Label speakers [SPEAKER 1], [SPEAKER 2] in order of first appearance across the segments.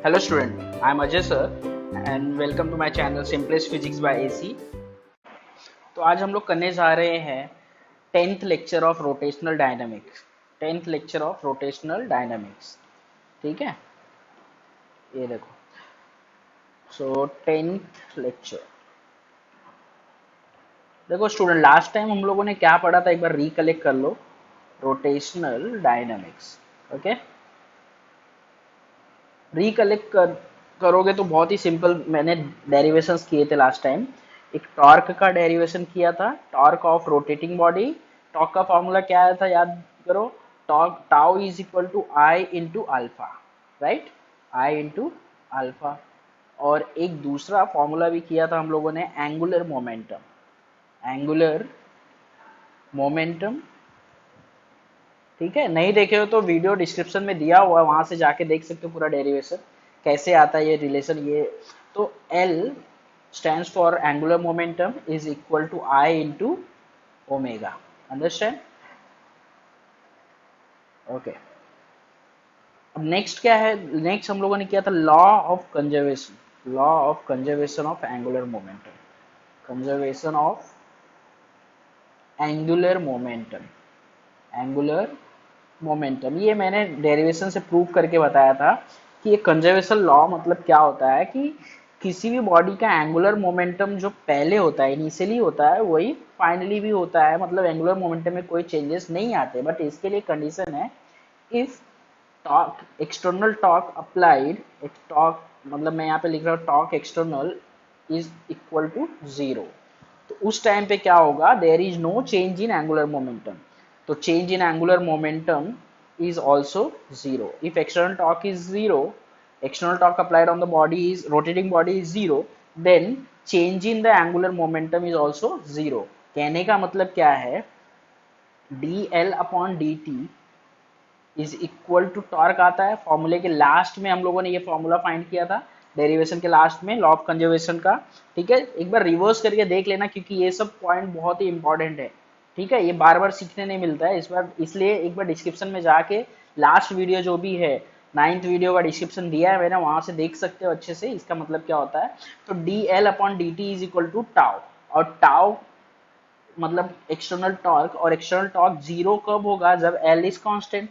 [SPEAKER 1] Hello student, I am Ajay sir and welcome to my channel Simplest Physics by AC। तो आज हम लोग करने जा रहे हैं 10th lecture of rotational dynamics. 10th lecture of rotational dynamics, ठीक है। ये देखो, सो 10th लेक्चर। देखो स्टूडेंट, लास्ट टाइम हम लोगों ने क्या पढ़ा था, एक बार रिकलेक्ट कर लो। Rotational dynamics, okay. करोगे तो बहुत ही सिंपल, मैंने डेरिवेशंस किए थे लास्ट टाइम। एक टॉर्क का डेरिवेशन किया था, torque of rotating body. Torque का फॉर्मूला क्या आया था, याद करो। Torque tau is equal to I into alpha, right, I into alpha. और एक दूसरा फॉर्मूला भी किया था हम लोगों ने, एंगुलर मोमेंटम। एंगुलर मोमेंटम, ठीक है। नहीं देखे हो तो वीडियो डिस्क्रिप्शन में दिया हुआ है, वहां से जाके देख सकते हो पूरा डेरिवेशन कैसे आता है ये रिलेशन। ये तो L stands for angular momentum is equal to I into omega, understand? Okay, अब नेक्स्ट क्या है। नेक्स्ट हम लोगों ने किया था law of conservation. Law of conservation of angular momentum. Conservation of angular momentum. Angular momentum, ये मैंने डेरिवेशन से प्रूव करके बताया था कि ये कंजर्वेशन लॉ मतलब क्या होता है कि किसी भी बॉडी का एंगुलर मोमेंटम जो पहले होता है, इनिशियली होता है, वही फाइनली भी होता है। मतलब एंगुलर मोमेंटम में कोई चेंजेस नहीं आते। बट इसके लिए कंडीशन है, if torque, external torque applied, एक टॉर्क मतलब मैं यहाँ पे लिख रहा हूँ torque external is equal to 0, तो उस टाइम पे क्या होगा, there is no change in angular momentum. तो change in angular momentum is also 0 if external torque is 0, external torque applied on the body is rotating body is 0, then change in the angular momentum is also 0। कहने का मतलब क्या है, dl upon dt is equal to torque आता है। फॉर्मूले के last में हम लोगों ने ये फॉर्मूला फाइंड किया था, डेरिवेशन के लास्ट में, लॉ ऑफ कंजर्वेशन का, ठीक है। एक बार रिवर्स करके देख लेना क्योंकि ये सब पॉइंट बहुत ही इंपॉर्टेंट है, ठीक है। ये बार बार सीखने नहीं मिलता है इस बार, इसलिए एक बार डिस्क्रिप्शन में जाके लास्ट वीडियो जो भी है, 9th वीडियो का डिस्क्रिप्शन दिया है मैंने, वहां से देख सकते हो अच्छे से इसका मतलब क्या होता है। तो D L upon D T is equal to tau, और टाउ मतलब एक्सटर्नल टॉर्क, और एक्सटर्नल टॉर्क जीरो कब होगा, जब एल इज कांस्टेंट।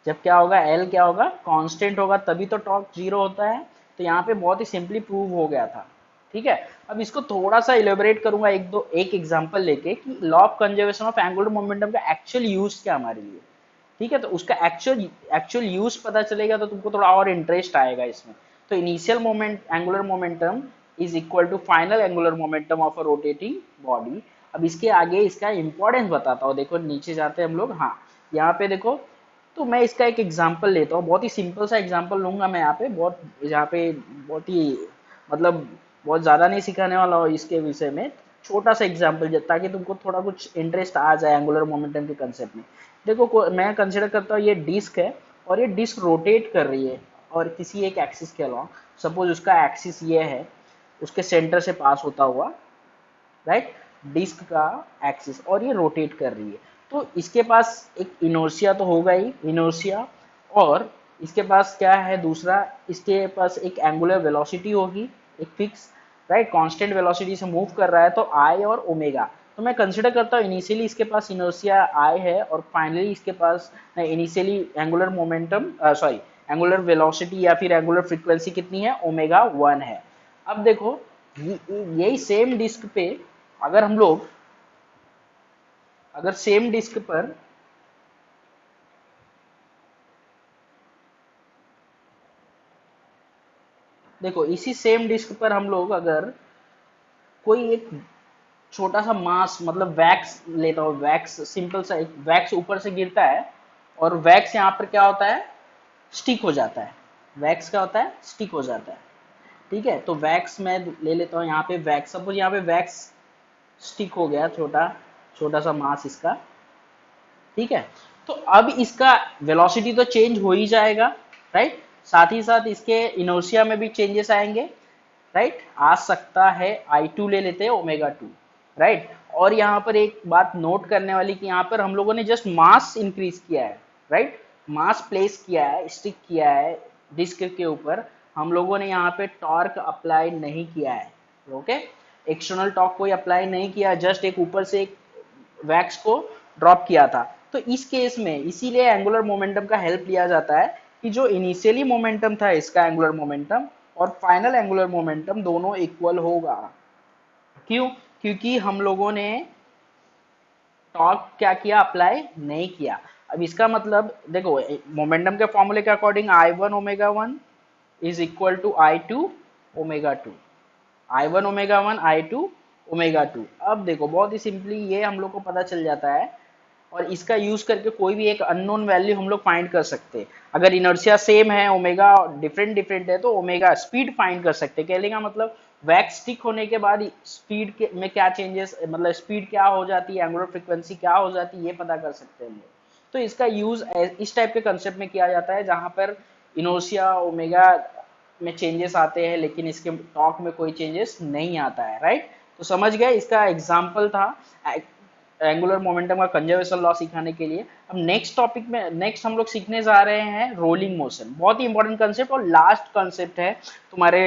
[SPEAKER 1] जब क्या होगा, एल क्या होगा, कांस्टेंट होगा, तभी तो टॉर्क जीरो होता है। तो यहाँ पे बहुत ही सिंपली प्रूव हो गया था, ठीक है। अब इसको थोड़ा सा इलेबोरेट करूंगा एक एग्जांपल लेके कि law of conservation of angular momentum का एक्चुअल यूज क्या हमारे लिए, ठीक है। तो उसका एक्चुअल यूज पता चलेगा तो तुमको थोड़ा और इंटरेस्ट आएगा इसमें। तो initial moment angular momentum is equal to final angular momentum of a rotating body. अब इसके आगे इसका इंपॉर्टेंस बताता हूँ, देखो नीचे जाते हैं हम लोग। हाँ, यहाँ पे देखो, तो मैं इसका एक एग्जांपल लेता हूँ, बहुत ही सिंपल सा एग्जांपल लूंगा मैं यहाँ पे। यहाँ पे बहुत ही मतलब बहुत ज़्यादा नहीं सिखाने वाला हूँ इसके विषय में, छोटा सा एग्जांपल ताकि तुमको थोड़ा कुछ इंटरेस्ट आ जाए एंगुलर मोमेंटम के कंसेप्ट में। देखो मैं कंसिडर करता हूँ ये डिस्क है, और ये डिस्क रोटेट कर रही है और किसी एक एक्सिस के अलॉन्ग। सपोज उसका एक्सिस ये है, उसके सेंटर से पास होता हुआ, राइट, डिस्क का एक्सिस, और ये रोटेट कर रही है। तो इसके पास एक इनर्शिया तो होगा ही, इनर्शिया, और इसके पास क्या है दूसरा, इसके पास एक एंगुलर वेलोसिटी होगी, एक फिक्स, राइट, कांस्टेंट वेलोसिटी से मूव कर रहा है, तो आई और ओमेगा। तो मैं कंसिडर करता हूँ इनिशियली इसके पास इनर्शिया आई है, और फाइनली इसके पास initially angular momentum sorry angular velocity या फिर एंगुलर फ्रीक्वेंसी कितनी है, ओमेगा 1 है। अब देखो, यही सेम डिस्क पे अगर हम लोग, अगर सेम डिस्क पर देखो, इसी सेम डिस्क पर हम लोग अगर कोई एक छोटा सा मास मतलब वैक्स लेता हो, वैक्स सिंपल सा एक वैक्स ऊपर से गिरता है, और वैक्स यहाँ पर क्या होता है, स्टिक हो जाता है। वैक्स क्या होता है, स्टिक हो जाता है, ठीक है। तो वैक्स मैं ले लेता हूँ यहाँ पे, वैक्स सपोज यहाँ पे वैक्स स्टिक हो गया, छोटा छोटा सा मास इसका, ठीक है। तो अब इसका वेलोसिटी तो चेंज हो ही जाएगा, राइट, साथ ही साथ इसके इनर्शिया में भी चेंजेस आएंगे, राइट। आ सकता है I2 ले लेते हैं, ओमेगा 2, राइट। और यहाँ पर एक बात नोट करने वाली कि यहाँ पर हम लोगों ने जस्ट मास इंक्रीज किया है, राइट, मास प्लेस किया है, स्टिक किया है डिस्क के ऊपर। हम लोगों ने यहाँ पे टॉर्क अप्लाई नहीं किया है, ओके। एक्सटर्नल टॉर्क कोई अप्लाई नहीं किया, जस्ट एक ऊपर से एक वैक्स को ड्रॉप किया था। तो इस केस में इसीलिए एंगुलर मोमेंटम का हेल्प लिया जाता है कि जो इनिशियली मोमेंटम था इसका एंगुलर मोमेंटम और फाइनल एंगुलर मोमेंटम दोनों इक्वल होगा। क्यों? क्योंकि हम लोगों ने टॉर्क क्या किया, अप्लाई नहीं किया। अब इसका मतलब देखो, मोमेंटम के फॉर्मूले के according I1 omega 1 is equal to I2 omega 2, I1 omega 1 I2 omega 2। अब देखो बहुत ही सिंपली ये हम लोग को पता चल जाता है और इसका यूज करके कोई भी एक अननोन वैल्यू हम लोग फाइंड कर सकते हैं। अगर इनर्शिया सेम है, ओमेगा डिफरेंट डिफरेंट है, तो ओमेगा स्पीड फाइंड कर सकते हैं। कहने का मतलब वैक्स स्टिक होने के बाद स्पीड में क्या चेंजेस, मतलब स्पीड क्या हो जाती है, एंगुलर फ्रीक्वेंसी क्या हो जाती है, ये पता कर सकते हैं हम लोग। तो इसका यूज इस टाइप के कंसेप्ट में किया जाता है जहां पर इनर्शिया ओमेगा में चेंजेस आते हैं लेकिन इसके टॉर्क में कोई चेंजेस नहीं आता है, राइट। तो समझ गए, इसका एग्जाम्पल था एंगुलर मोमेंटम का कंजर्वेशन लॉ सिखाने के लिए। अब नेक्स्ट टॉपिक में नेक्स्ट हम लोग सीखने जा रहे हैं रोलिंग मोशन। बहुत ही इंपॉर्टेंट कंसेप्ट और लास्ट कंसेप्ट है तुम्हारे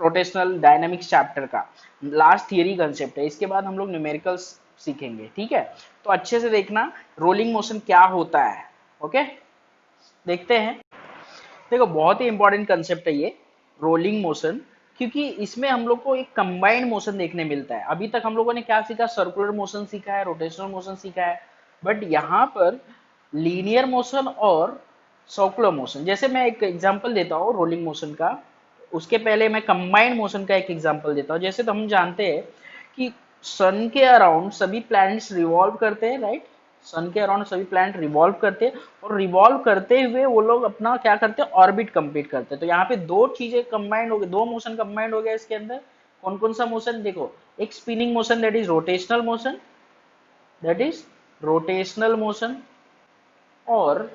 [SPEAKER 1] रोटेशनल डायनामिक्स चैप्टर का, लास्ट थियरी कंसेप्ट है। इसके बाद हम लोग न्यूमेरिकल्स सीखेंगे, ठीक है। तो अच्छे से देखना रोलिंग मोशन क्या होता है, ओके। देखते हैं। देखो बहुत ही इंपॉर्टेंट कंसेप्ट है ये रोलिंग मोशन, क्योंकि इसमें हम लोग को एक कंबाइंड मोशन देखने मिलता है। अभी तक हम लोगों ने क्या सीखा, सर्कुलर मोशन सीखा है, रोटेशनल मोशन सीखा है, बट यहाँ पर लीनियर मोशन और सर्कुलर मोशन। जैसे मैं एक एग्जांपल देता हूँ रोलिंग मोशन का, उसके पहले मैं कंबाइंड मोशन का एक एग्जांपल देता हूँ। जैसे तो हम जानते हैं कि सन के अराउंड सभी प्लैनेट्स रिवॉल्व करते हैं, राइट। सन के अराउंड सभी प्लैनेट रिवॉल्व करते हैं और रिवॉल्व करते हुए वो लोग अपना क्या करते हैं, ऑर्बिट कंप्लीट करते हैं। तो यहाँ पे दो चीजें कंबाइंड हो गई, दो मोशन कंबाइंड हो गया इसके अंदर। कौन कौन सा मोशन, देखो, एक spinning motion that is rotational motion, that is rotational motion, और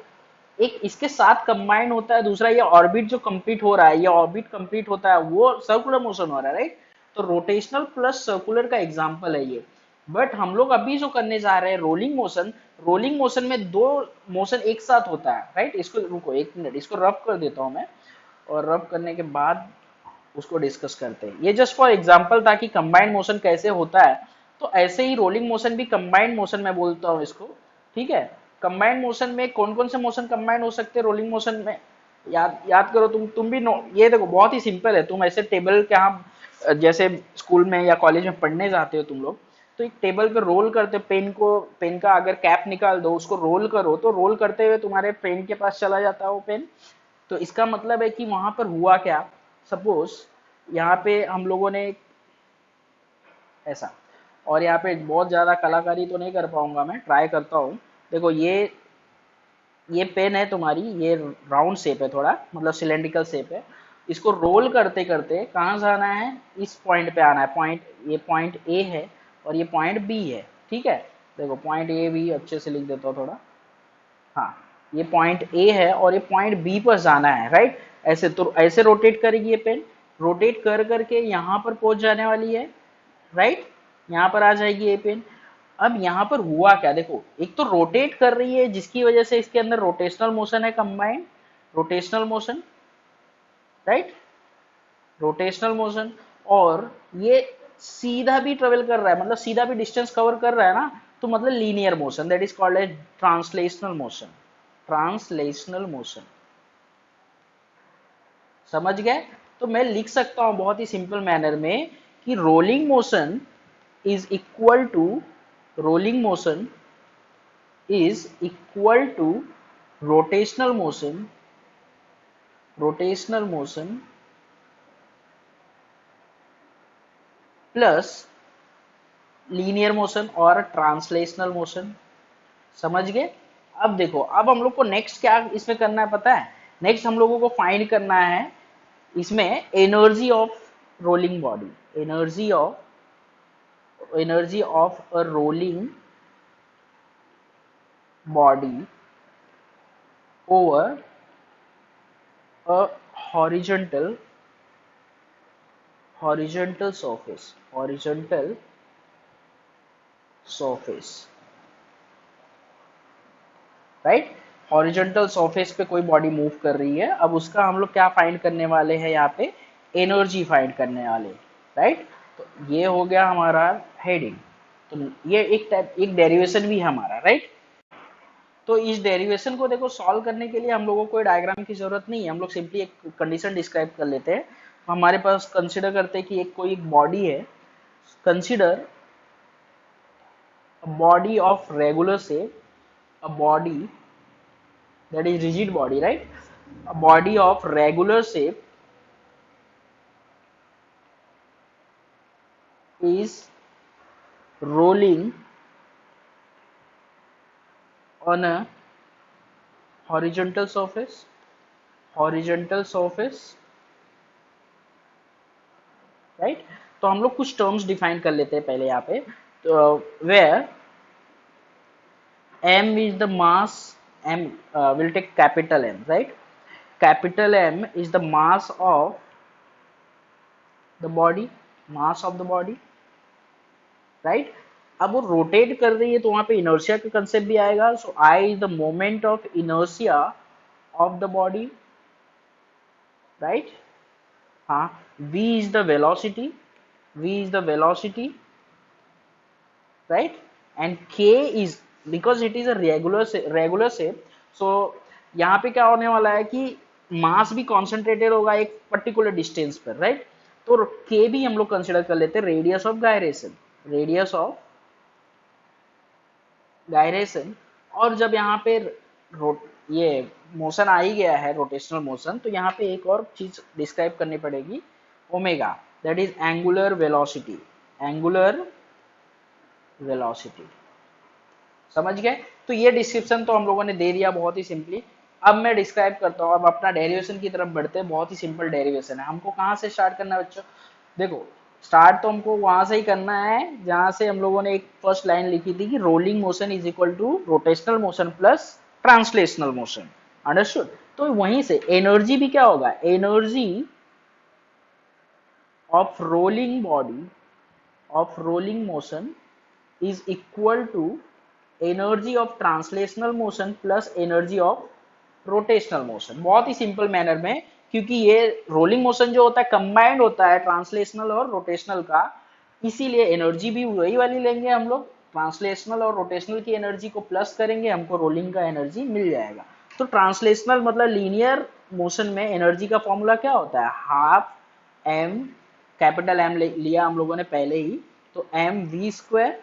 [SPEAKER 1] एक इसके साथ कंबाइंड होता है दूसरा, ये ऑर्बिट जो कंप्लीट हो रहा है, ये ऑर्बिट कंप्लीट होता है वो सर्कुलर मोशन हो रहा है, राइट। तो रोटेशनल प्लस सर्कुलर का एग्जांपल है ये। बट हम लोग अभी जो करने जा रहे हैं रोलिंग मोशन, रोलिंग मोशन में दो मोशन एक साथ होता है, राइट। इसको रुको एक मिनट, इसको रब कर देता हूं मैं, और रब करने के बाद उसको डिस्कस करते हैं। ये जस्ट फॉर एग्जांपल था कि कंबाइंड मोशन कैसे होता है। तो ऐसे ही रोलिंग मोशन भी कंबाइंड मोशन मैं बोलता हूँ इसको, ठीक है। कंबाइंड मोशन में कौन कौन से मोशन कंबाइंड हो सकते हैं रोलिंग मोशन में, याद याद करो तुम भी नो। ये देखो बहुत ही सिंपल है, तुम ऐसे टेबल के यहाँ जैसे स्कूल में या कॉलेज में पढ़ने जाते हो तुम लोग, तो एक टेबल पे रोल करते हो पेन को, पेन का अगर कैप निकाल दो, उसको रोल करो, तो रोल करते हुए तुम्हारे पेन के पास चला जाता है वो पेन। तो इसका मतलब है कि वहां पर हुआ क्या, सपोज यहाँ पे हम लोगों ने ऐसा, और यहाँ पे बहुत ज्यादा कलाकारी तो नहीं कर पाऊंगा, मैं ट्राई करता हूँ। देखो ये पेन है तुम्हारी, ये राउंड शेप है थोड़ा, मतलब सिलेंड्रिकल शेप है। इसको रोल करते करते कहाँ से आना है, इस पॉइंट पे आना है। पॉइंट, ये पॉइंट ए है और ये पॉइंट बी है, ठीक है। देखो पॉइंट ए भी अच्छे से लिख देता हूँ थोड़ा, हाँ, ये पॉइंट ए है और ये पॉइंट बी पर जाना है, राइट। ऐसे तो ऐसे रोटेट करेगी ये पेन, रोटेट कर करके यहाँ पर पहुंच जाने वाली है, राइट। यहाँ पर आ जाएगी ये पेन। अब यहाँ पर हुआ क्या, देखो एक तो रोटेट कर रही है जिसकी वजह से इसके अंदर रोटेशनल मोशन है, combined rotational motion, right, rotational motion. और ये सीधा भी ट्रेवल कर रहा है, मतलब सीधा भी डिस्टेंस कवर कर रहा है ना, तो मतलब linear motion, that is called as translational motion, translational motion. समझ गए। तो मैं लिख सकता हूं बहुत ही सिंपल मैनर में कि rolling motion is equal to, rolling motion is equal to rotational motion, rotational motion plus linear motion और ट्रांसलेशनल मोशन। समझ गए। अब देखो, अब हम लोग को नेक्स्ट क्या इसमें करना है पता है, नेक्स्ट हम लोगों को फाइंड करना है इसमें energy of rolling body, energy of a rolling body over a horizontal horizontal surface, horizontal surface, right. Horizontal surface पे कोई बॉडी मूव कर रही है, अब उसका हम लोग क्या फाइंड करने वाले हैं यहाँ पे, एनर्जी फाइंड करने वाले, राइट। तो ये हो गया हमारा हेडिंग। तो ये एक डेरिवेशन भी है हमारा, राइट। तो इस डेरिवेशन को देखो सॉल्व करने के लिए हम लोगों को डायग्राम की जरूरत नहीं है, हम लोग सिंपली एक कंडीशन डिस्क्राइब कर लेते हैं। हमारे पास कंसिडर करते हैं कि कोई एक बॉडी है, consider a body of regular shape, a body that is rigid body, right, a body of regular shape is rolling on a horizontal surface, horizontal surface, right। तो हम लोग कुछ टर्म्स डिफाइन कर लेते हैं पहले यहाँ पे। तो where m is the mass, m will take capital M, right, capital M is the mass of the body, mass of the body, right. अब वो रोटेट कर रही है तो वहां पे इनर्शिया का कंसेप्ट भी आएगा। So I is the moment of inertia of the body, right. हाँ, v is the velocity, v is the velocity, right. And k is, because it is a regular shape, so यहाँ पे क्या होने वाला है कि मास भी कॉन्सेंट्रेटेड होगा एक पर्टिकुलर डिस्टेंस पर, राइट। तो k भी हम लोग कंसिडर कर लेते हैं radius of gyration, radius of gyration. और जब यहाँ पे ये मोशन आ ही गया है, रोटेशनल मोशन, तो यहाँ पे एक और चीज डिस्क्राइब करनी पड़ेगी, omega, that is angular velocity, angular velocity. समझ गए। तो ये डिस्क्रिप्शन तो हम लोगों ने दे दिया बहुत ही सिंपली। अब मैं डिस्क्राइब करता हूँ, अब अपना डेरिवेशन की तरफ बढ़ते हैं। बहुत ही सिंपल डेरिवेशन है। हमको कहाँ से स्टार्ट करना है बच्चों, देखो स्टार्ट तो हमको वहां से ही करना है जहां से हम लोगों ने एक फर्स्ट लाइन लिखी थी कि rolling motion is equal to rotational motion plus translational motion, understood. तो वहीं से एनर्जी भी क्या होगा, energy of rolling body, of rolling motion is equal to energy of translational motion plus energy of rotational motion. बहुत ही simple manner में, क्योंकि ये रोलिंग मोशन जो होता है कंबाइंड होता है ट्रांसलेशनल और रोटेशनल का, इसीलिए एनर्जी भी वही वाली लेंगे हम लोग, ट्रांसलेशनल और रोटेशनल की एनर्जी को प्लस करेंगे, हमको रोलिंग का एनर्जी मिल जाएगा। तो ट्रांसलेशनल मतलब लीनियर मोशन में एनर्जी का फॉर्मूला क्या होता है, हाफ एम, कैपिटल एम लिया हम लोगों ने पहले ही, तो एम वी स्क्वायर,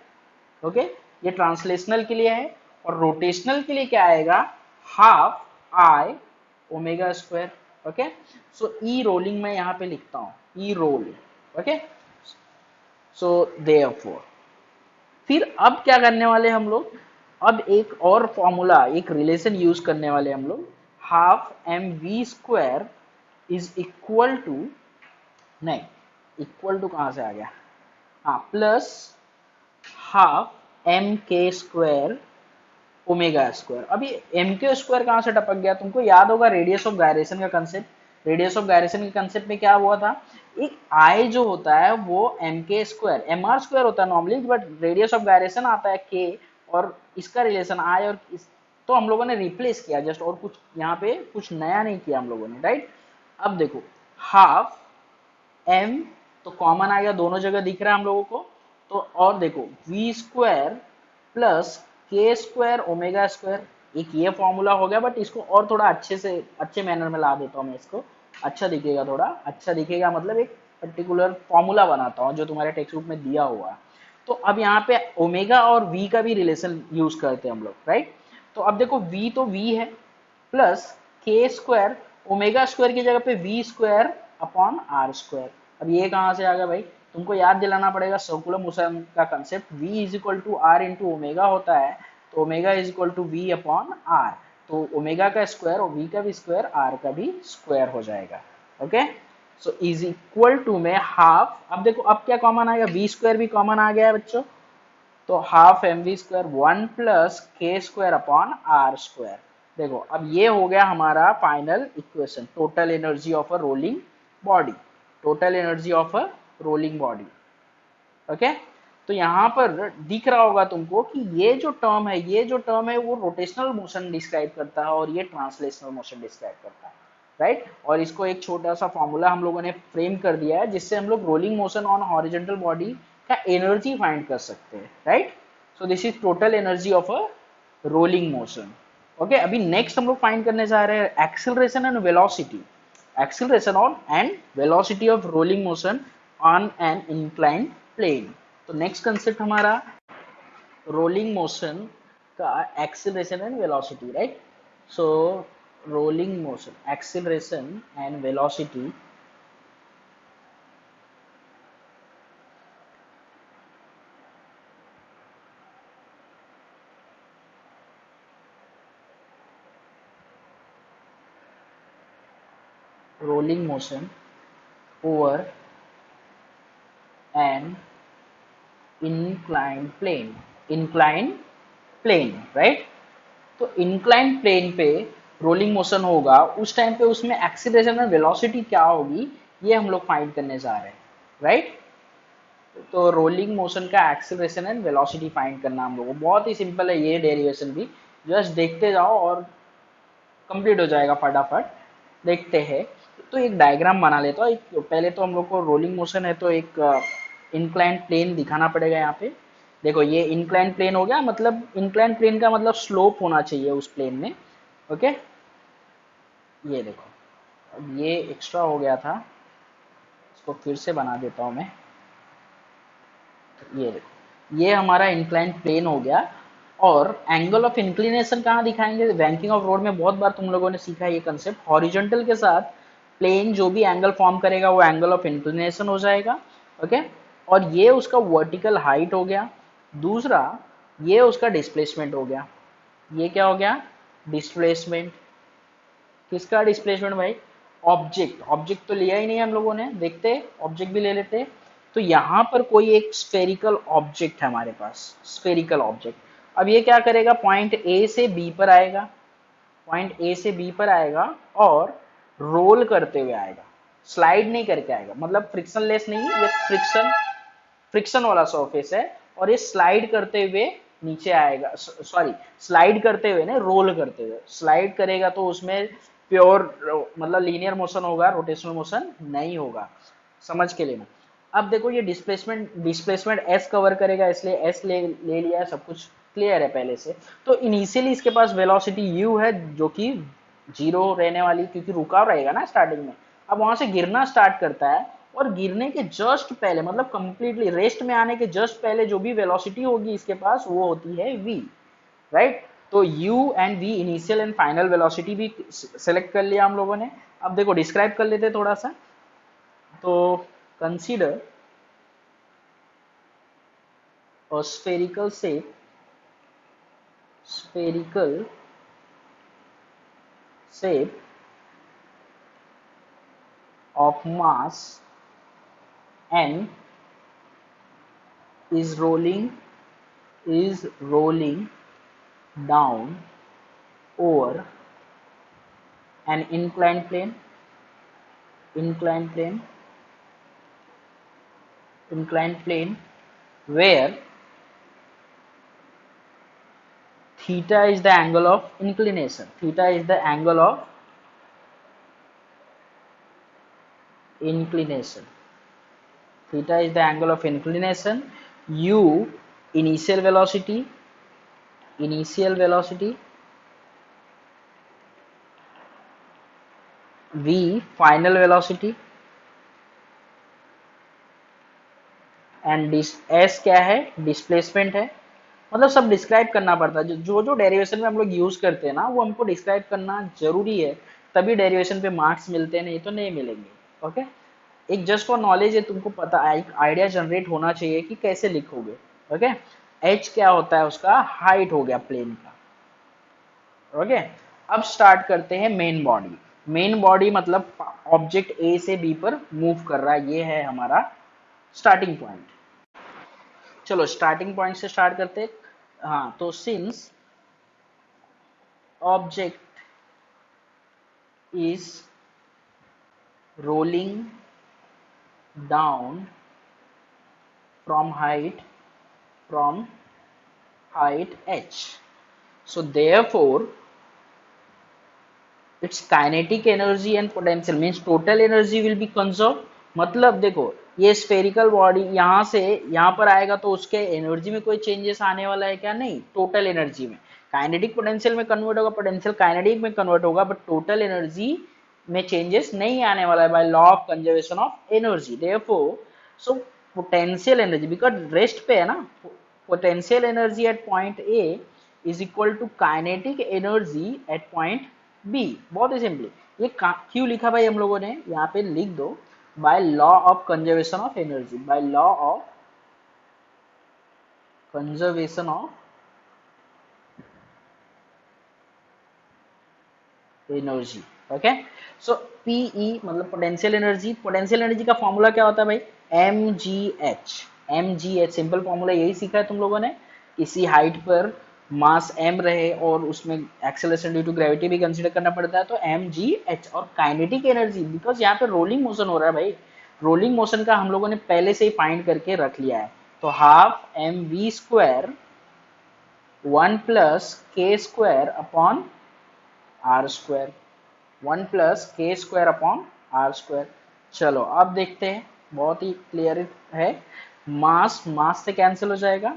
[SPEAKER 1] ओके। ये ट्रांसलेशनल के लिए है। और रोटेशनल के लिए क्या आएगा, half I omega square, okay. So E rolling में यहाँ पे लिखता हूँ, ई रोल, ओके। सो देयरफॉर फिर अब क्या करने वाले हम लोग, अब एक और फॉर्मूला, एक रिलेशन यूज करने वाले हम लोग, half M we square is equal to, नहीं इक्वल टू कहाँ से आ गया, हाँ, प्लस हाफ एम के स्क्वायर ओमेगा स्क्वायर। अभी एम के स्क्वायर कहाँ से टपक गया, तुमको याद होगा रेडियस ऑफ गायरेशन का कंसेप्ट। रेडियस ऑफ गायरेशन के कंसेप्ट में क्या हुआ था, एक आई जो होता है वो एम के स्क्वायर, एम आर स्क्वायर होता है normally, but radius of gyration आता है के, और इसका रिलेशन आई और इस, तो हम लोगों ने रिप्लेस किया जस्ट, और कुछ यहाँ पे कुछ नया नहीं किया हम लोगों ने, राइट। अब देखो हाफ एम तो कॉमन आ गया, दोनों जगह दिख रहा है हम लोगों को। तो और देखो वी स्क्वायर प्लस के स्क्वायर ओमेगा स्क्वायर, एक ये फॉर्मूला हो गया, बट इसको और थोड़ा अच्छे से अच्छे मैनर में ला देता हूँ मैं इसको, अच्छा दिखेगा, थोड़ा अच्छा दिखेगा, मतलब एक पर्टिकुलर फॉर्मूला बनाता हूँ जो तुम्हारे टेक्स्ट बुक में दिया हुआ है। तो अब यहाँ पे ओमेगा और वी का भी रिलेशन यूज करते हैं हम लोग, राइट। तो अब देखो वी तो वी है, प्लस के स्क्वायर ओमेगा स्क्वायर की जगह पे V square upon are square. अब ये कहाँ से आ गया भाई, तुमको याद दिलाना पड़ेगा सर्कुलर मोशन का concept, v is equal to R into omega होता है, तो omega is equal to V upon R, तो ओमेगा का स्क्वायर और v का भी स्क्वायर आर का भी स्क्वायर हो जाएगा, okay. So is equal to में हाफ, अब देखो अब क्या कॉमन आएगा, v स्क्वायर भी कॉमन आ गया है बच्चों, तो half M we square 1 plus के स्क्वायर अपॉन आर स्क्वायर। देखो अब ये हो गया हमारा final equation, total energy of a rolling body, total energy of a rolling body, okay. तो यहाँ पर दिख रहा होगा तुमको कि ये जो टर्म है वो रोटेशनल मोशन डिस्क्राइब करता है और ये ट्रांसलेशनल मोशन डिस्क्राइब करता है, राइट। और इसको एक छोटा सा फॉर्मूला हम लोगों ने फ्रेम कर दिया है जिससे हम लोग rolling motion on horizontal body का एनर्जी फाइंड कर सकते हैं, right. So this is total energy of a rolling motion. Okay, अभी नेक्स्ट हम लोग फाइंड करने जा रहे हैं acceleration and velocity, acceleration on and velocity of rolling motion on an inclined plane। तो नेक्स्ट कंसेप्ट हमारा रोलिंग मोशन का acceleration and velocity, right. So rolling motion acceleration and velocity, rolling motion over an inclined plane, inclined plane, right. तो incline plane पे rolling motion होगा, उस time पे उसमें acceleration और वेलोसिटी क्या होगी ये हम लोग फाइंड करने जा रहे हैं, राइट। तो रोलिंग मोशन का एक्सीलरेशन एंड वेलोसिटी फाइंड करना हम लोगों को बहुत ही सिंपल है, ये डेरिवेशन भी जस्ट देखते जाओ और कंप्लीट हो जाएगा फटाफट। देखते हैं, तो एक डायग्राम बना लेता हूँ। पहले तो हम लोग को रोलिंग मोशन है तो एक इंक्लाइन प्लेन दिखाना पड़ेगा यहाँ पे। देखो ये इंक्लाइन प्लेन हो गया, मतलब इंक्लाइन प्लेन का मतलब स्लोप होना चाहिए उस प्लेन में। ओके, ये देखो अब ये एक्स्ट्रा हो गया था, इसको फिर से बना देता हूँ मैं। ये देखो ये हमारा इंक्लाइन प्लेन हो गया। और एंगल ऑफ इंक्लिनेशन कहाँ दिखाएंगे, रैंकिंग ऑफ रोड में बहुत बार तुम लोगों ने सीखा है ये कंसेप्ट। हॉरिजॉन्टल के साथ प्लेन जो भी एंगल फॉर्म करेगा वो एंगल ऑफ इंक्लिनेशन हो जाएगा। ओके, और ये उसका वर्टिकल हाइट हो गया। दूसरा ये उसका डिस्प्लेसमेंट हो गया। ये क्या हो गया, डिस्प्लेसमेंट। किसका डिस्प्लेसमेंट भाई, ऑब्जेक्ट। ऑब्जेक्ट तो लिया ही नहीं हम लोगों ने, देखते ऑब्जेक्ट भी ले लेते। तो यहाँ पर कोई एक स्फेरिकल ऑब्जेक्ट है हमारे पास, स्फेरिकल ऑब्जेक्ट। अब ये क्या करेगा, पॉइंट ए से बी पर आएगा, पॉइंट ए से बी पर आएगा और रोल करते हुए आएगा, स्लाइड नहीं करके आएगा। मतलब फ्रिक्शन लेस नहीं, ये फ्रिक्शन फ्रिक्शन वाला सरफेस है और ये स्लाइड करते हुए नीचे आएगा। सॉरी, स्लाइड करते हुए ना, रोल करते हुए। स्लाइड करेगा तो उसमें प्योर मतलब लीनियर मोशन होगा, रोटेशनल मोशन नहीं होगा, समझ के लेना। अब देखो ये डिस्प्लेसमेंट एस कवर करेगा, इसलिए एस ले लिया है, सब कुछ क्लियर है पहले से। तो इनिशियली इसके पास वेलोसिटी यू है जो कि जीरो रहने वाली, क्योंकि रुका रहेगा ना स्टार्टिंग में। अब वहां से गिरना स्टार्ट करता है और गिरने के जस्ट पहले, मतलब कंप्लीटली रेस्ट में आने के जस्ट पहले जो भी वेलोसिटी होगी इसके पास वो होती है v, राइट। तो u and v initial and final velocity भी सेलेक्ट कर लिया हम लोगों ने। अब देखो डिस्क्राइब कर लेते थोड़ा सा। तो consider a spherical shape of mass n is rolling down over an inclined plane where theta is the angle of inclination, theta is the angle of inclination, theta is the angle of inclination, u initial velocity, v final velocity and S क्या है, displacement है। मतलब सब describe करना पड़ता है, जो जो डेरिवेशन में हम लोग यूज करते हैं ना वो हमको डिस्क्राइब करना जरूरी है, तभी डेरिवेशन पे मार्क्स मिलते हैं, नहीं तो नहीं मिलेंगे। ओके, एक जस्ट फॉर नॉलेज है, तुमको पता है, एक आइडिया जनरेट होना चाहिए कि कैसे लिखोगे। ओके, एच क्या होता है, उसका हाइट हो गया प्लेन का। ओके, अब स्टार्ट करते हैं मेन बॉडी। मेन बॉडी मतलब ऑब्जेक्ट ए से बी पर मूव कर रहा है, ये है हमारा स्टार्टिंग पॉइंट। चलो स्टार्टिंग पॉइंट से स्टार्ट करते हैं। हाँ, तो since object is rolling down from height from height h. So therefore its kinetic energy and potential means total energy will be conserved. मतलब देखो ये स्फेरिकल बॉडी यहाँ से यहाँ पर आएगा तो उसके एनर्जी में कोई चेंजेस आने वाला है क्या? नहीं, टोटल एनर्जी में। काइनेटिक पोटेंशियल में कन्वर्ट होगा, पोटेंशियल काइनेटिक में कन्वर्ट होगा, बट टोटल एनर्जी में चेंजेस नहीं आने वाला है by law of conservation of energy. Therefore so potential energy because rest पे है ना, potential energy at point A is equal to kinetic energy at point B. बहुत ही सिंपली ये क्यों लिखा भाई हम लोगों ने, यहाँ पे लिख दो by law of conservation of energy, by law of conservation of energy. Okay, so PE मतलब पोटेंशियल एनर्जी। पोटेंशियल एनर्जी का फॉर्मूला क्या होता है भाई? M G H. M G H simple formula यही सीखा है तुम लोगों ने। किसी हाइट पर मास m रहे और उसमें एक्सेलरेशन ड्यू टू ग्रेविटी भी कंसीडर करना पड़ता है, तो एम जी एच। और काइनेटिक एनर्जी बिकॉज यहाँ पे रोलिंग मोशन हो रहा है भाई, रोलिंग मोशन का हम लोगों ने पहले से ही फाइंड करके रख लिया है, तो half M we square 1 plus के square upon are square, 1 plus के स्क्वायर अपॉन आर स्क्वायर। चलो अब देखते हैं, बहुत ही क्लियर है। मास मास से कैंसिल हो जाएगा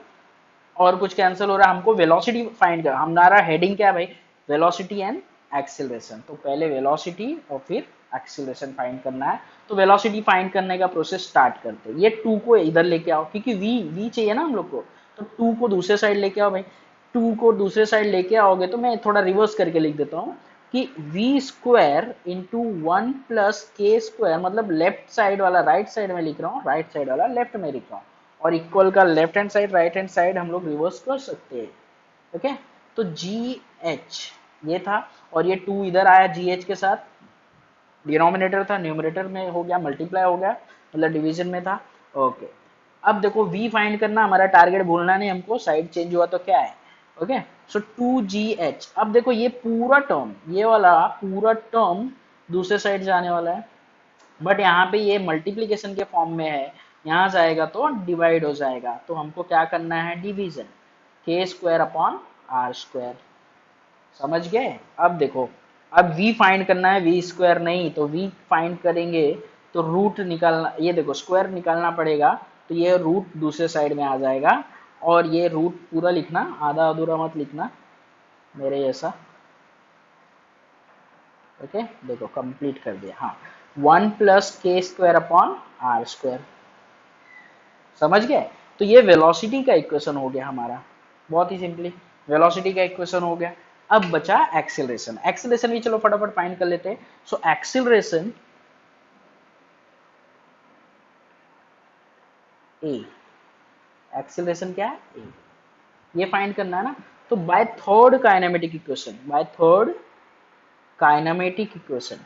[SPEAKER 1] और कुछ कैंसिल हो रहा है, हमको वेलोसिटी फाइंड कर, हमारा हेडिंग क्या है भाई? Velocity and acceleration. तो पहले वेलोसिटी और फिर एक्सीलरेशन फाइंड करना है। तो वेलोसिटी फाइंड करने का प्रोसेस स्टार्ट करते हैं। ये 2 को इधर लेके आओ क्योंकि v चाहिए ना हम लोग को, तो 2 को दूसरे साइड लेके आओ भाई। 2 को दूसरे साइड लेके आओगे तो मैं थोड़ा रिवर्स करके लिख देता हूँ कि वी स्क्वायर इंटू 1 प्लस के स्क्वायर, मतलब लेफ्ट साइड वाला राइट साइड में लिख रहा हूँ, राइट साइड वाला लेफ्ट में लिख रहा हूँ, और इक्वल का left hand side right hand side हम लोग रिवर्स कर सकते हैं। ओके, तो जी एच ये था और ये 2 इधर आया जी एच के साथ, डिनोमिनेटर था, न्यूमरेटर में हो गया मल्टीप्लाई हो गया, मतलब डिवीजन में था। ओके, अब देखो v फाइंड करना, हमारा टारगेट भूलना नहीं हमको, साइड चेंज हुआ तो क्या है। ओके, सो 2gh। अब देखो ये पूरा टर्म, ये वाला पूरा टर्म दूसरे साइड जाने वाला है, बट यहाँ पे ये मल्टीप्लीकेशन के फॉर्म में है, यहाँ जाएगा तो डिवाइड हो जाएगा, तो हमको क्या करना है? डिवीजन, के स्क्वायर अपॉन आर स्क्वायर। समझ गए? अब देखो, अब v फाइंड करना है, v स्क्वायर नहीं, तो v फाइंड करेंगे तो रूट निकालना, ये देखो स्क्वायर निकालना पड़ेगा, तो ये रूट दूसरे साइड में आ जाएगा, और ये रूट पूरा लिखना, आधा अधूरा मत लिखना मेरे जैसा। ओके, देखो कंप्लीट कर दिया। हाँ, 1 प्लस के स्क्वायर अपॉन आर स्क्वायर। समझ गए? तो ये वेलोसिटी का इक्वेशन हो गया हमारा, बहुत ही सिंपली वेलोसिटी का इक्वेशन हो गया। अब बचा एक्सीलरेशन। एक्सीलरेशन भी चलो फटाफट फाइंड कर लेते हैं। सो एक्सीलरेशन ए, एक्सीलरेशन क्या है? ए, ये फाइंड करना है ना। तो by third kinematic equation, by third kinematic equation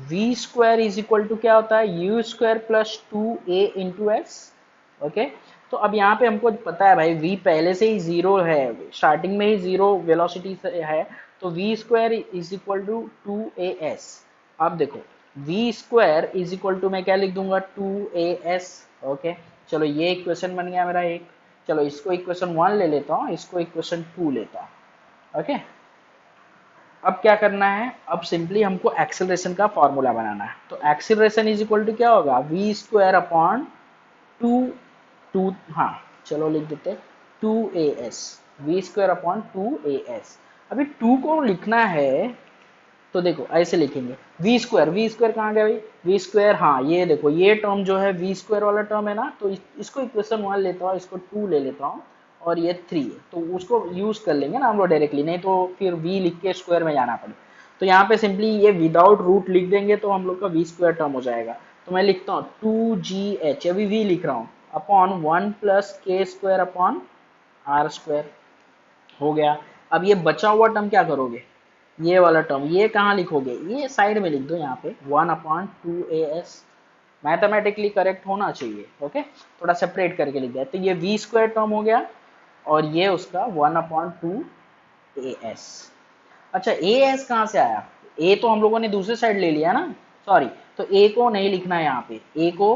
[SPEAKER 1] v square is equal to क्या होता है? U square plus 2a into s. Okay, तो अब यहाँ पे हमको पता है भाई v पहले से ही जीरो है, स्टार्टिंग में ही जीरो वेलोसिटी से है, तो v square is equal to 2as। अब देखो v square is equal to मैं क्या लिख दूंगा? 2as। ओके, चलो ये इक्वेशन बन गया मेरा एक। चलो इसको इक्वेशन 1 ले लेता हूँ, इसको इक्वेशन 2 लेता हूँ। ओके, अब क्या करना है? अब सिंपली हमको एक्सेलरेशन का फॉर्मूला बनाना है। तो एक्सेलरेशन इज इक्वल टू क्या होगा? वी स्क्वायर अपॉन 2 हाँ चलो लिख देते 2as, we square upon 2as। अभी 2 को लिखना है तो देखो ऐसे लिखेंगे, वी स्क्वायर कहाँ गया भाई? वी स्क्वायर, हाँ ये देखो ये टर्म जो है वी स्क्वायर वाला टर्म है ना, तो इसको इक्वेशन 1 लेता हूँ, इसको 2 ले लेता हूँ, और ये 3 है, तो उसको यूज कर लेंगे ना हम लोग डायरेक्टली, नहीं तो फिर v लिख के स्क्वायर में जाना पड़े। तो यहाँ पे सिंपली ये विदाउट रूट लिख देंगे तो हम लोग का वी स्क्वायर टर्म हो जाएगा। तो मैं लिखता हूँ 2gh, अभी v लिख रहा हूँ, अपॉन 1 प्लस के स्क्वायर अपॉन आर स्क्वायर हो गया। अब ये बचा हुआ टर्म क्या करोगे? ये वाला टर्म ये कहाँ लिखोगे? ये साइड में लिख दो, यहाँ पे 1/2as। मैथमेटिकली करेक्ट होना चाहिए। ओके, थोड़ा सेपरेट करके लिख दिया, तो ये वी स्क्वायर टर्म हो गया और ये उसका 1/2as। अच्छा, as कहाँ से आया? a तो हम लोगों ने दूसरे साइड ले लिया ना, सॉरी, तो ए को नहीं लिखना है यहाँ पे, ए को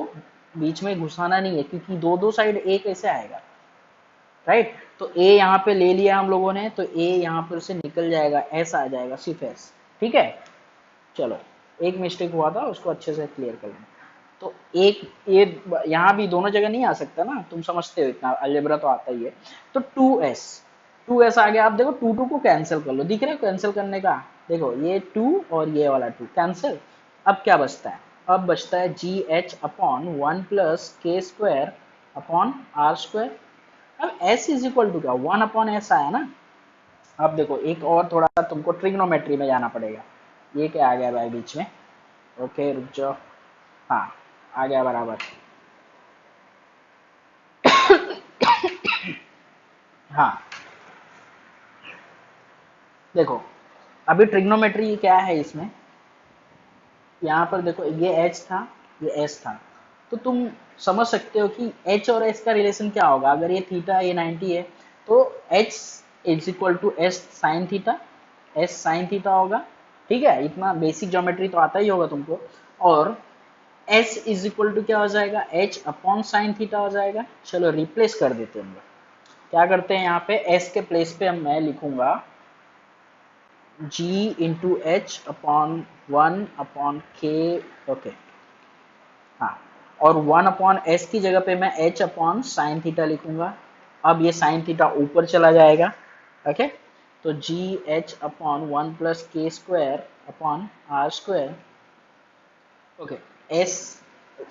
[SPEAKER 1] बीच में घुसाना नहीं है, क्योंकि दो दो साइड ए कैसे आएगा, राइट। तो ए यहाँ पे ले लिया हम लोगों ने, तो ए यहाँ पर से निकल जाएगा, एस आ जाएगा, सिर्फ एस, ठीक है। चलो, एक मिस्टेक हुआ था, उसको अच्छे से क्लियर कर लें। तो एक ये यहाँ भी दोनों जगह नहीं आ सकता ना, तुम समझते हो, इतना अलजेब्रा तो आता ही है। तो 2s, 2s आ गया। आप देखो 2 को कैंसिल कर लो, दिख रहा है कैंसिल करने का, देखो ये 2 और ये वाला 2 कैंसिल। अब क्या बचता है, अब बचता है जी एच अपॉन 1 प्लस के स्क्वायर अपॉन आर स्क्वायर। अब s इज इक्वल टू क्या, 1 अपॉन एस आया ना। अब देखो एक और थोड़ा सा तुमको ट्रिग्नोमेट्री में जाना पड़ेगा। ये क्या आ गया भाई बीच में, ओके रुक जाओ, हाँ आ गया बराबर। हाँ देखो, अभी ट्रिग्नोमेट्री क्या है इसमें, यहाँ पर देखो ये h था, ये s था, तो तुम समझ सकते हो कि h और s का रिलेशन क्या होगा। अगर ये थीटा ये 90 है, तो h is equal to s sine theta, s sine theta होगा, ठीक है। इतना बेसिक ज्योमेट्री तो आता ही होगा तुमको। और s इज इक्वल टू क्या हो जाएगा, h अपॉन साइन थीटा हो जाएगा। चलो रिप्लेस कर देते हैं हम लोग। क्या करते हैं, यहाँ पे s के प्लेस पे मैं लिखूंगा g into H upon 1 upon k, okay हाँ। और 1 अपॉन एस की जगह पे मैं h अपॉन साइन थीटा लिखूंगा। अब ये साइन थीटा ऊपर चला जाएगा, ओके। तो जी एच अपॉन 1 प्लस के square upon are square, okay, s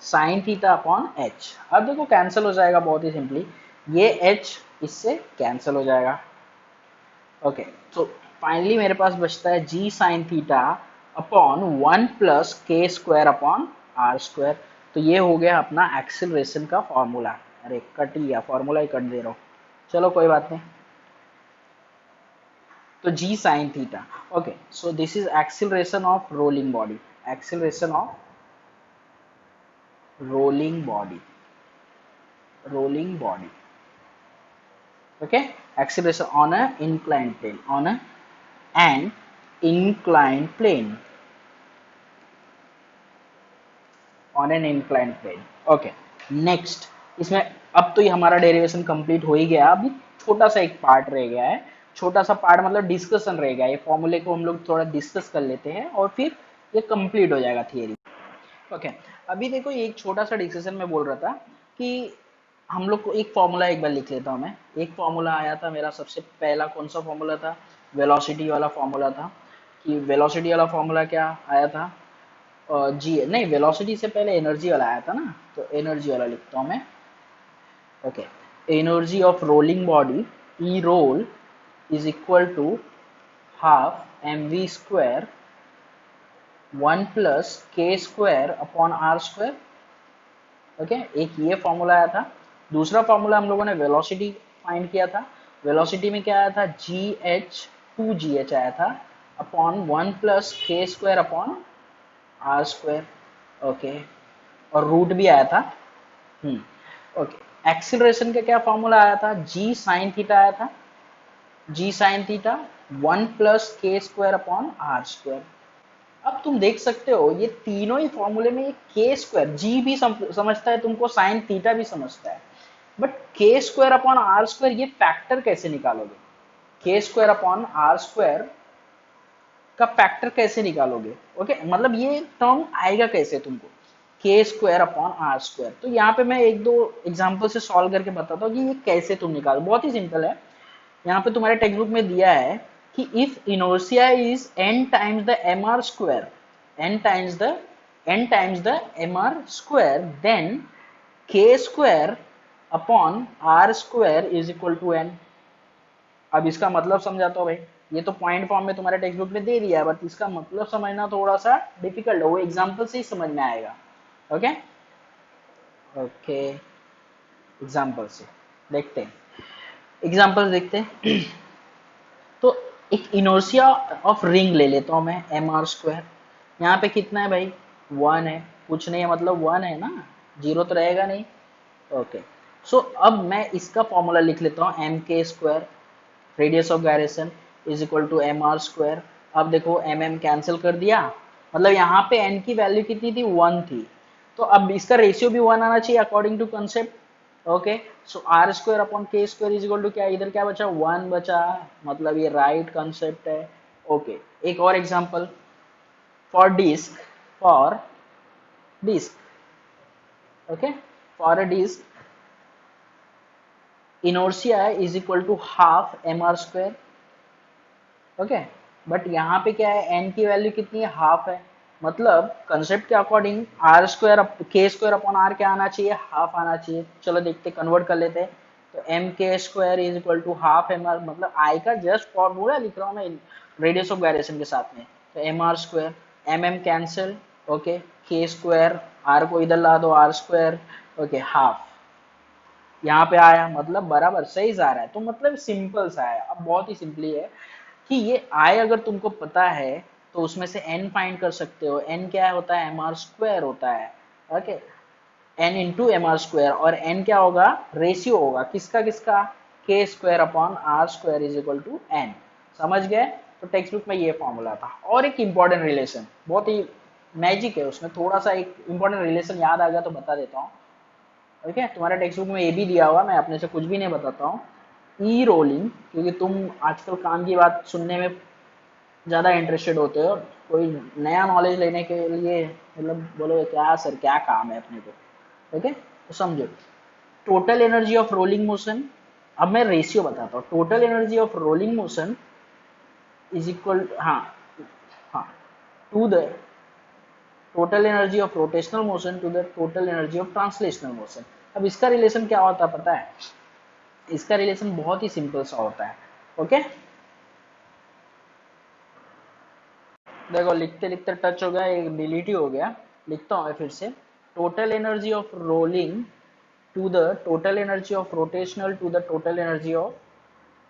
[SPEAKER 1] sine theta upon h. अब देखो कैंसिल हो जाएगा बहुत ही सिंपली, ये एच इससे कैंसिल हो जाएगा, ओके। तो फाइनली मेरे पास बचता है g sine theta upon 1 plus के स्क्वायर अपॉन आर स्क्वायर। तो ये हो गया अपना एक्सिलरेशन का फॉर्मूला। अरे कट लिया, फॉर्मूला ही कट दे रहा हूँ, चलो कोई बात नहीं। तो g sine theta, okay, so this is acceleration of rolling body, acceleration of rolling body, rolling body, okay, acceleration on a inclined plane, on a an inclined plane, on an inclined plane, okay। next इसमें अब तो ये हमारा derivation complete हो ही गया, अभी छोटा सा एक पार्ट रह गया है, छोटा सा पार्ट मतलब डिस्कशन रह गया है। ये फॉर्मूले को हम लोग थोड़ा डिस्कस कर लेते हैं और फिर ये कंप्लीट हो जाएगा थियरी, ओके। अभी देखो ये एक छोटा सा डिस्कशन में बोल रहा था कि हम लोग को एक फॉर्मूला एक बार लिख लेता हूँ मैं। एक फॉर्मूला आया था मेरा, सबसे पहला कौन सा फॉर्मूला था, वेलोसिटी वाला फॉर्मूला था। कि वेलोसिटी वाला फॉर्मूला क्या आया था, जी नहीं, वेलोसिटी से पहले एनर्जी वाला आया था ना, तो एनर्जी वाला लिखता हूँ मैं, okay. Energy of rolling body, E roll is equal to half M we square 1 plus के square upon are square, okay. एक ये फॉर्मूला आया था। दूसरा फॉर्मूला हम लोगों ने वेलोसिटी फाइंड किया था। वेलोसिटी में क्या आया था, जी एच, 2gh आया था अपॉन 1 प्लस के square upon are square, okay. और रूट भी आया था, ओके। एक्सीलरेशन का क्या फॉर्मूला आया था, जी साइन थीटा आया था, जी साइन थीटा 1 प्लस के स्क्वायर अपॉन आर स्क्वायर। अब तुम देख सकते हो ये तीनों ही फॉर्मूले में, ये के स्क्वायर, जी भी समझता है तुमको, साइन थीटा भी समझता है, बट के स्क्वायर अपॉन आर स्क्वायर ये फैक्टर कैसे निकालोगे, के स्क्वायर अपॉन आर स्क्वायर का फैक्टर कैसे निकालोगे, ओके। मतलब ये टर्म आएगा कैसे तुमको, के स्क्वायर अपॉन आर स्क्वायर। तो यहाँ पे मैं एक दो एग्जाम्पल से सॉल्व करके बताता हूँ कि ये कैसे तुम निकालो। बहुत ही सिंपल है। यहाँ पे तुम्हारे टेक्स्ट बुक में दिया है कि if inertia is n times the mr square, n times the mr square, then k square upon r square is equal to n। अब इसका मतलब समझाता हूँ भाई, ये तो पॉइंट फॉर्म में तुम्हारे टेक्स्ट बुक में दे दिया है, बट इसका मतलब समझना थोड़ा सा डिफिकल्ट है, वो एग्जाम्पल से ही समझ में आएगा, ओके ओके। एग्जाम्पल से देखते हैं, एग्जाम्पल देखते हैं। तो एक इनर्शिया ऑफ रिंग ले लेता हूँ मैं, एम आर स्क्वायर। यहाँ पे कितना है भाई, 1 है, कुछ नहीं है मतलब 1 है ना, जीरो तो रहेगा नहीं, ओके। सो अब मैं इसका फॉर्मूला लिख लेता हूँ, एम के square radius of gyration is equal to m r square. अब देखो एम एम कैंसिल कर दिया, मतलब यहाँ पे n की वैल्यू कितनी थी, 1 थी, तो अब इसका रेशियो भी 1 आना चाहिए according to concept. Okay, so r square upon k square is equal to क्या, इधर क्या बचा, 1 बचा, मतलब ये राइट कंसेप्ट है। ओके, एक और example, for disc, okay, for a disc inertia is equal to half m r square. Okay, but यहाँ पे क्या है, एन की वैल्यू कितनी है, हाफ है, मतलब कंसेप्ट के अकॉर्डिंग आर स्क्वायर के स्क्वायर अपॉन आर क्या आना चाहिए, हाफ आना चाहिए। चलो देखते, कन्वर्ट कर लेते हैं। तो एम के square is equal to half m r, मतलब आई का जस्ट फॉर्मूला लिख रहा हूँ मैं रेडियस ऑफ गायरेशन के साथ में। तो m r square, m m cancel, okay, k square, r को इधर ला दो, आर स्क्वायर, ओके, हाफ यहाँ पे आया, मतलब बराबर सही जा रहा है। तो मतलब सिंपल सा है, अब बहुत ही सिंपली है कि ये आई अगर तुमको पता है तो उसमें से एन फाइंड कर सकते हो। एन क्या होता है, एम आर स्क्वायर होता है। Okay, n into m r square, और एन क्या होगा, रेशियो होगा किसका किसका, k square upon are square is equal to n. समझ गए? तो टेक्स्ट बुक में ये फॉर्मूला था। और एक इंपॉर्टेंट रिलेशन, बहुत ही मैजिक है उसमें, थोड़ा सा एक इंपॉर्टेंट रिलेशन याद आ गया तो बता देता हूँ। ठीक है, तुम्हारे टेक्स्ट बुक में ये भी दिया हुआ, मैं अपने से कुछ भी नहीं बताता हूँ। ई रोलिंग, क्योंकि तुम आजकल काम की बात सुनने में ज़्यादा इंटरेस्टेड होते हो, कोई नया नॉलेज लेने के लिए मतलब बोलो क्या सर क्या काम है अपने को। ओके, तो समझो, total energy of rolling motion, अब मैं रेशियो बताता हूँ। Total energy of rolling motion is equal, हाँ हाँ, to the total energy of rotational motion to the total energy of translational motion. अब इसका रिलेशन क्या होता है पता है? इसका रिलेशन बहुत ही सिंपल सा होता है। ओके, देखो लिखते लिखते टच हो गया, एक डिलीट ही हो गया, लिखता हूँ फिर से। Total energy of rolling to the total energy of rotational to the total energy of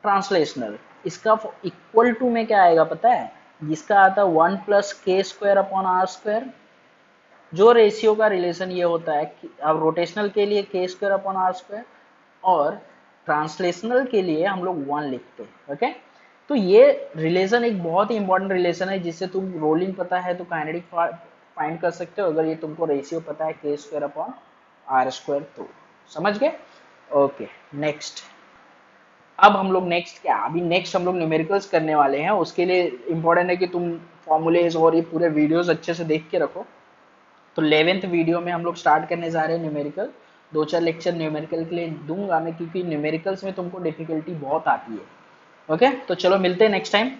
[SPEAKER 1] translational, इसका इक्वल टू में क्या आएगा पता है? जिसका आता है 1 प्लस के स्क्वायर अपॉन आर स्क्वायर। जो रेशियो का रिलेशन ये होता है कि अब रोटेशनल के लिए के स्क्वायर अपॉन आर स्क्वायर, और ट्रांसलेशनल के लिए हम लोग 1 लिखते हैं। ओके, तो ये रिलेशन एक बहुत ही इंपॉर्टेंट रिलेशन है, जिससे तुम रोलिंग पता है तो काइनेटिक फाइंड कर सकते हो, अगर ये तुमको रेशियो पता है के स्क्वायर अपॉन आर स्क्वायर। तो समझ गए? Okay, next. अब हम लोग नेक्स्ट क्या, अभी नेक्स्ट हम लोग न्यूमेरिकल्स करने वाले हैं। उसके लिए इंपॉर्टेंट है कि तुम फॉर्मूलेज और ये पूरे वीडियोस अच्छे से देख के रखो। तो 11th वीडियो में हम लोग स्टार्ट करने जा रहे हैं न्यूमेरिकल। 2-4 लेक्चर न्यूमेरिकल के लिए दूंगा मैं, क्योंकि न्यूमेरिकल्स में तुमको डिफिकल्टी बहुत आती है। ओके, तो चलो मिलते हैं next time.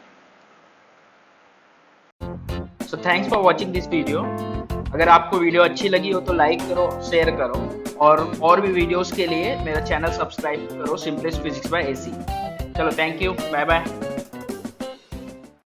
[SPEAKER 1] So thanks for watching this video. अगर आपको वीडियो अच्छी लगी हो तो लाइक करो, शेयर करो, और भी वीडियोस के लिए मेरा चैनल सब्सक्राइब करो, सिंपलेस्ट फिजिक्स बाय एसी। चलो, थैंक यू, बाय बाय।